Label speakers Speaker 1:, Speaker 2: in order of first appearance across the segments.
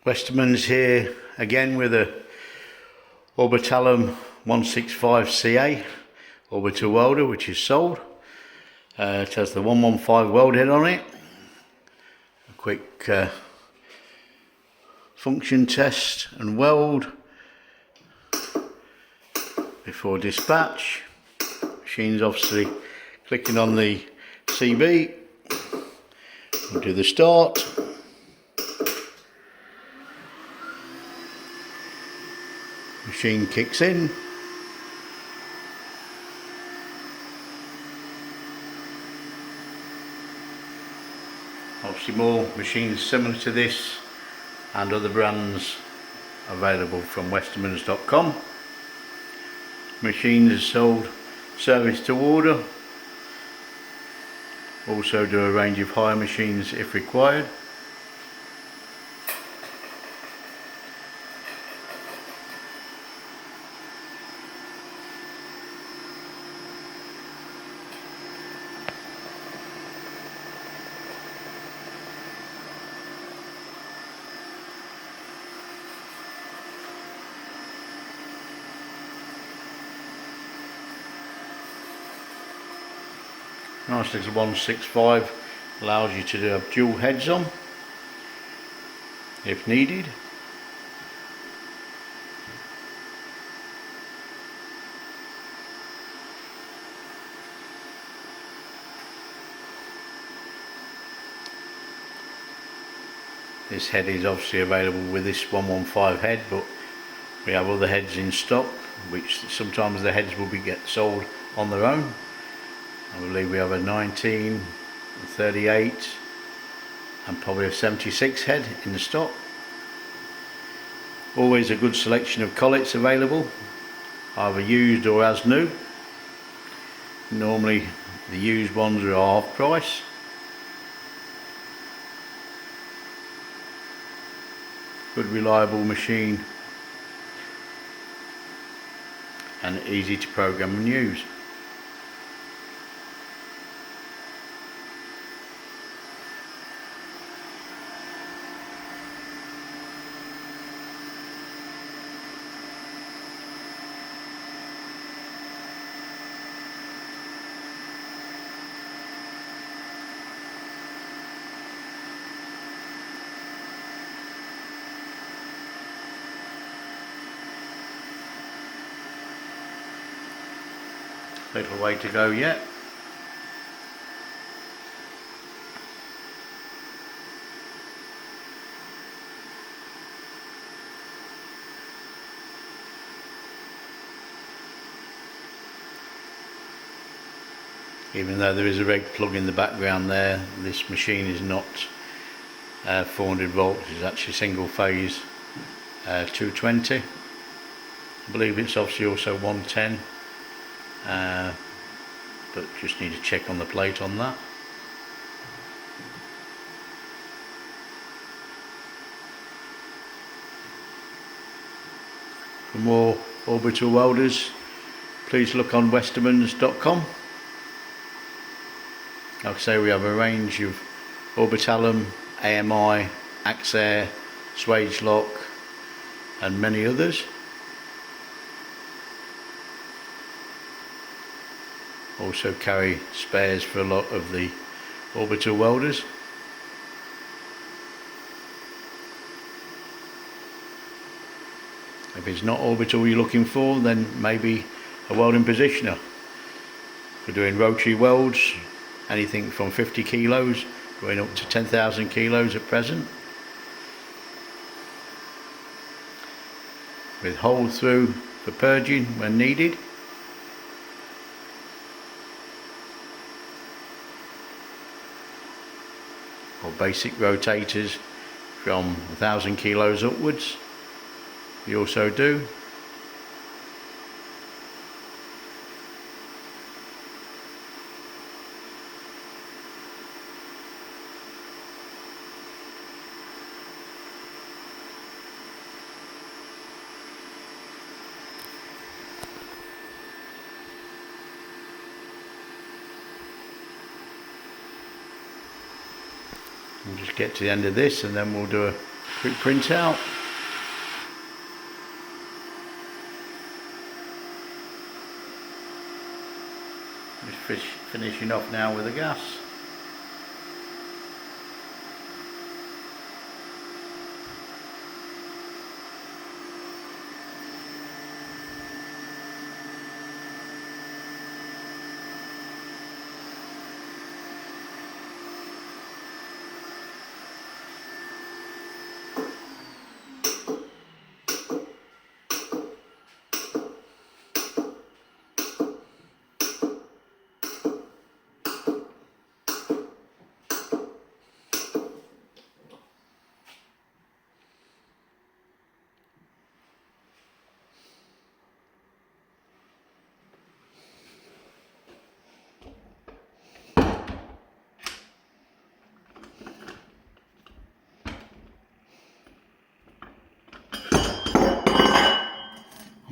Speaker 1: Westermans here again with a Orbitalum 165CA orbital welder, which is sold. It has the 115 weld head on it. A quick function test and weld before dispatch. Machine's obviously clicking on the CB. We'll do the start. Machine kicks in. Obviously more machines similar to this and other brands available from Westermans.com. Machines are sold service to order. Also do a range of hire machines if required. Nice little 165, allows you to have dual heads on if needed. This head is obviously available with this 115 head, but we have other heads in stock, which sometimes the heads will get sold on their own. I believe we have a 19, a 38 and probably a 76 head in the stock. Always a good selection of collets available, either used or as new. Normally the used ones are half price. Good reliable machine and easy to program and use. Little way to go yet. Even though there is a reg plug in the background there, this machine is not 400 volts, it's actually single phase 220. I believe it's obviously also 110. But just need to check on the plate on that. For more orbital welders, please look on Westermans.com. Like I say, we have a range of Orbitalum, AMI, Axair, Swage Lock and many others. Also carry spares for a lot of the orbital welders. If it's not orbital you're looking for, then maybe a welding positioner. We're doing rotary welds, anything from 50 kilos going up to 10,000 kilos at present, with hole through for purging when needed. Or basic rotators from 1,000 kilos upwards, we also do. We'll just get to the end of this and then we'll do a Quick print out. Just finishing off now with the gas.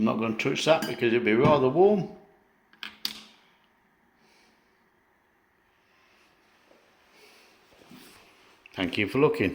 Speaker 1: I'm not going to touch that because it'll be rather warm. Thank you for looking.